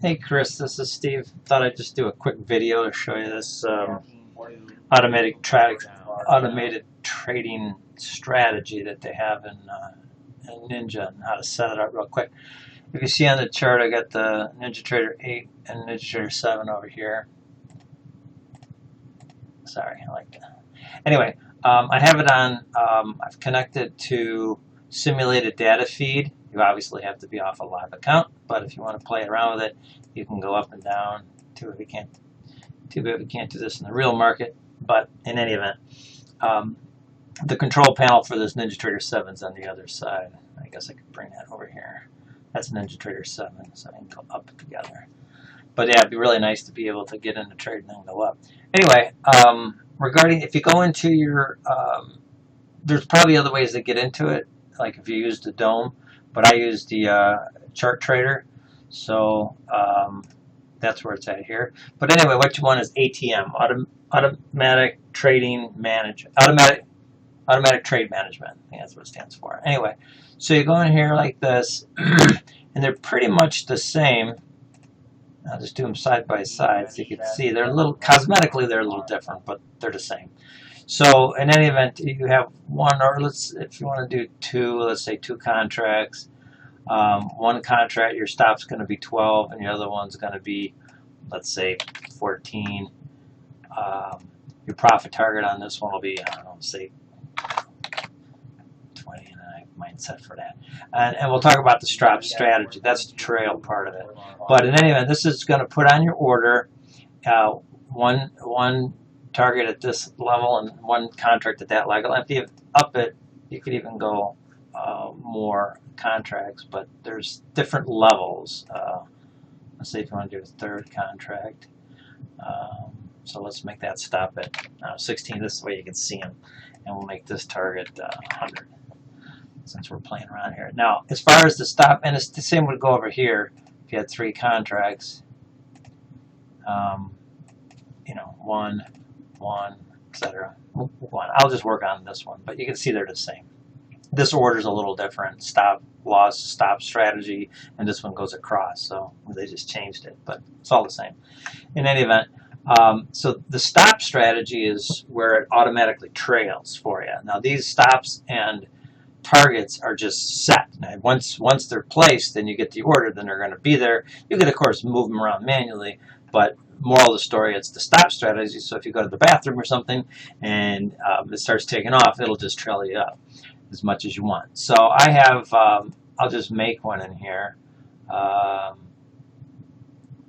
Hey Chris, this is Steve. Thought I'd just do a quick video to show you this automatic automated trading strategy that they have in Ninja and how to set it up real quick. If you see on the chart, I got the NinjaTrader 8 and NinjaTrader 7 over here. Sorry, I like that. Anyway, I have it on, I've connected to simulated data feed. You obviously have to be off a live account, but if you want to play around with it, you can go up and down. Too bad we can't do this in the real market, but in any event, the control panel for this NinjaTrader 7 is on the other side. I guess I could bring that over here. That's NinjaTrader 7, so I can go up together. But yeah, it'd be really nice to be able to get into trade and then go up. Anyway, regarding if you go into your, there's probably other ways to get into it, like if you use the Dome, but I use the chart trader, so that's where it's at here. But anyway, what you want is ATM, automatic trading manager, automatic trade management. I think that's what it stands for. Anyway, so you go in here like this, and they're pretty much the same. I'll just do them side by side so you can see they're a little, cosmetically they're a little different, but they're the same. So in any event, you have one, or if you want to do two, let's say two contracts. One contract, your stop's going to be 12, and the other one's going to be, let's say, 14. Your profit target on this one will be, I don't know, say 20, and I might set for that. And we'll talk about the stop strategy. That's the trail part of it. But in any event, this is going to put on your order one target at this level and one contract at that level. If you up it, you could even go more contracts, but there's different levels. Let's see if you want to do a third contract. So let's make that stop at 16. This way you can see them, and we'll make this target 100 since we're playing around here. Now, as far as the stop, and it's the same would go over here if you had three contracts. You know, one, etc. I'll just work on this one, but you can see they're the same. This order is a little different. Stop loss, stop strategy, and this one goes across. So they just changed it, but it's all the same. In any event, so the stop strategy is where it automatically trails for you. Now these stops and targets are just set. And once they're placed, then you get the order, then they're going to be there. You can, of course, move them around manually, but moral of the story, it's the stop strategy. So if you go to the bathroom or something and it starts taking off, it'll just trail you up as much as you want. So I have, I'll just make one in here.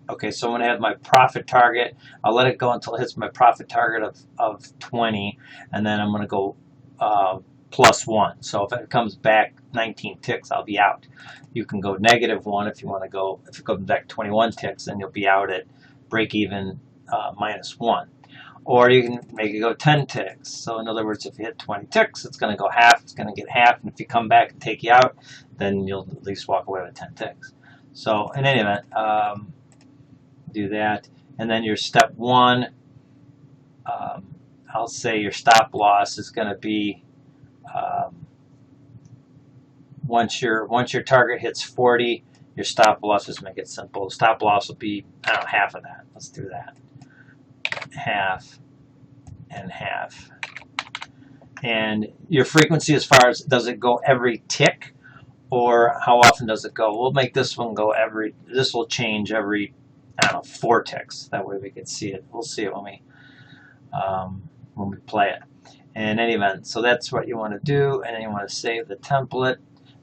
Okay, so I'm going to have my profit target. I'll let it go until it hits my profit target of 20, and then I'm going to go +1. So if it comes back 19 ticks, I'll be out. You can go -1 if you want to go. If it comes back 21 ticks, then you'll be out at break even -1. Or you can make it go 10 ticks. So in other words, if you hit 20 ticks, it's going to go half. It's going to get half. And if you come back and take you out, then you'll at least walk away with 10 ticks. So in any event, do that. And then your step 1, I'll say your stop loss is going to be once your target hits 40, your stop loss, just make it simple. Stop loss will be, I don't know, half of that. Let's do that. Half and half. And your frequency, as far as does it go every tick or how often does it go? We'll make this one go this will change every, I don't know, 4 ticks. That way we can see it. We'll see it when we play it. In any event, so that's what you want to do, and then you want to save the template,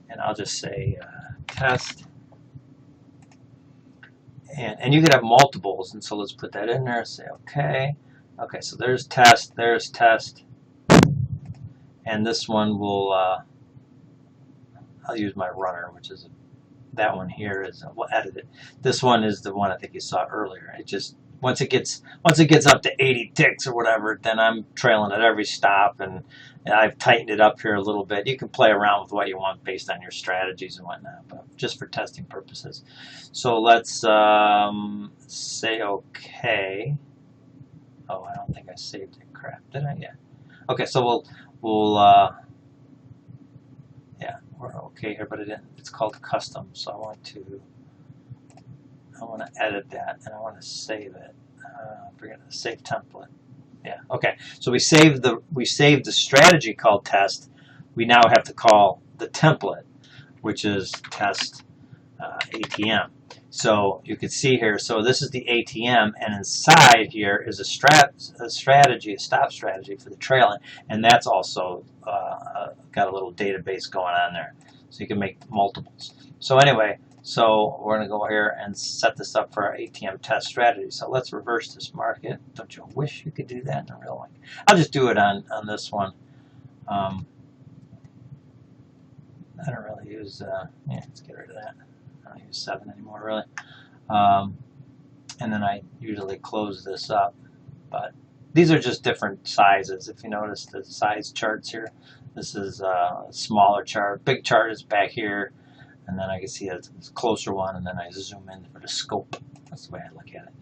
and I'll just say test. And you could have multiples, and so let's put that in there, say okay. Okay, so there's test, and this one will, I'll use my runner, which is, that one here is, we'll edit it. This one is the one I think you saw earlier. It just, once it gets up to 80 ticks or whatever, then I'm trailing at every stop, and I've tightened it up here a little bit. You can play around with what you want based on your strategies and whatnot, but just for testing purposes. So let's say okay. Oh, I don't think I saved it. Crap, did I? Yeah. Okay, so yeah, we're okay here, but it's called custom. So I want to I want to edit that, and I want to save it. Forget the save template. Yeah. Okay. So we saved the strategy called test. We now have to call the template, which is test ATM. So you can see here. So this is the ATM, and inside here is a strategy, a stop strategy for the trailing, and that's also got a little database going on there, so you can make multiples. So anyway. So we're going to go here and set this up for our ATM test strategy. So let's reverse this market. Don't you wish you could do that in real life? I'll just do it on this one. I don't really use, yeah, let's get rid of that. I don't use 7 anymore, really. And then I usually close this up. But these are just different sizes. If you notice the size charts here, this is a smaller chart. Big chart is back here. And then I can see a closer one, and then I zoom in for the scope. That's the way I look at it.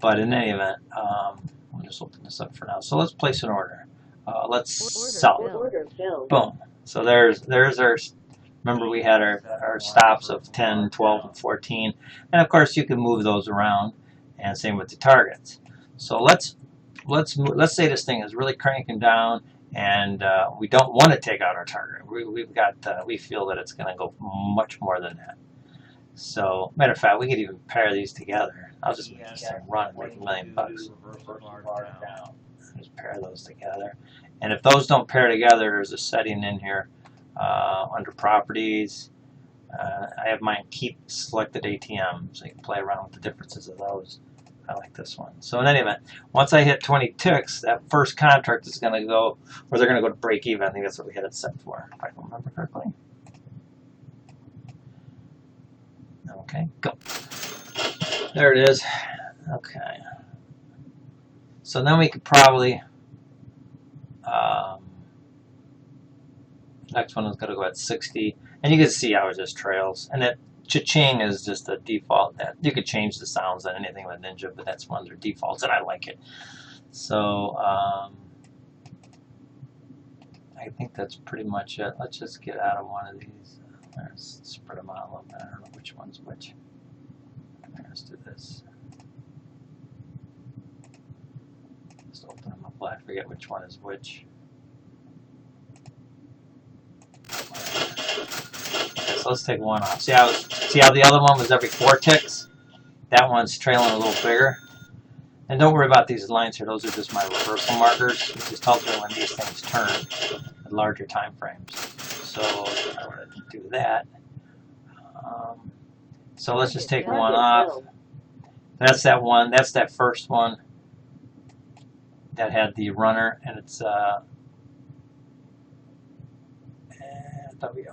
But in any event, I'll just open this up for now. So let's place an order. Let's sell. Boom. So there's our, remember we had our stops of 10, 12, and 14. And of course you can move those around, and same with the targets. So let's say this thing is really cranking down, and we don't want to take out our target. We feel that it's going to go much more than that. So, matter of fact, we could even pair these together. I'll just make this thing run and make $1 million bucks. Just pair those together. And if those don't pair together, there's a setting in here under properties. I have mine keep selected ATM, so you can play around with the differences of those. I like this one. So in any event, once I hit 20 ticks, that first contract is going to go, or they're going to go to break even. I think that's what we had it set for, if I can remember correctly. Okay, go. There it is. Okay. So then we could probably, next one is going to go at 60. And you can see how it just trails. And that cha-ching is just a default. That you could change the sounds on anything with Ninja, but that's one of their defaults, and I like it. So I think that's pretty much it. Let's just get out of one of these. Let's spread them out a little bit. I don't know which one's which. Let's do this. Just open them up. I forget which one is which. So let's take one off. See how the other one was every 4 ticks? That one's trailing a little bigger. And don't worry about these lines here. Those are just my reversal markers. It just tells me when these things turn at larger time frames. So I want to do that. So let's just take one off. That's that one. That's that first one that had the runner, and it's oh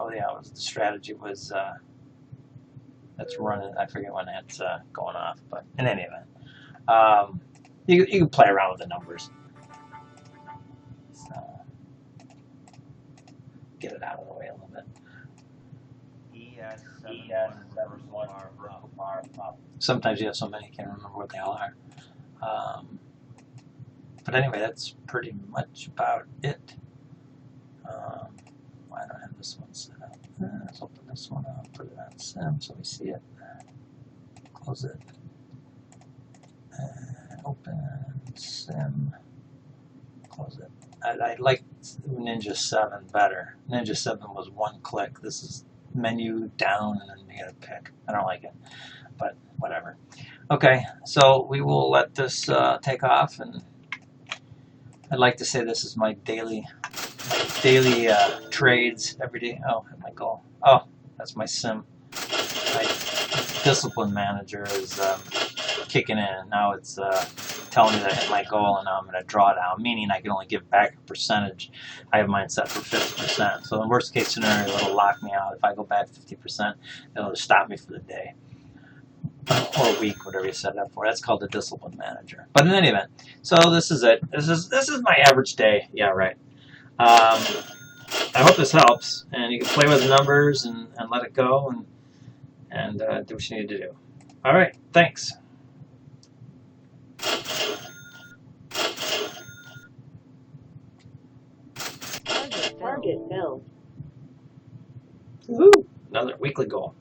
yeah, it was the strategy was that's running. I forget when that's going off, but in any event, you can play around with the numbers. So get it out of the way a little bit. Sometimes you have so many you can't remember what they all are. But anyway, that's pretty much about it. I don't have this one set up. Let's open this one up, put it on sim so we see it. Close it. Open sim. Close it. I like Ninja 7 better. Ninja 7 was one click. This is menu down and then you gotta pick. I don't like it, but whatever. Okay, so we will let this take off, and I'd like to say this is my daily trades every day. Oh, my goal. Oh, that's my sim. My discipline manager is kicking in. Now it's telling me that I hit my goal, and now I'm going to draw down, meaning I can only give back a percentage. I have mine set for 50%. So in worst case scenario, it'll lock me out. If I go back 50%, it'll just stop me for the day. Or a week, whatever you set it up for. That's called the discipline manager. But in any event, so this is it. This is my average day. Yeah, right. I hope this helps, and you can play with the numbers and let it go and do what you need to do. All right, thanks. Target filled. Woohoo! Another weekly goal.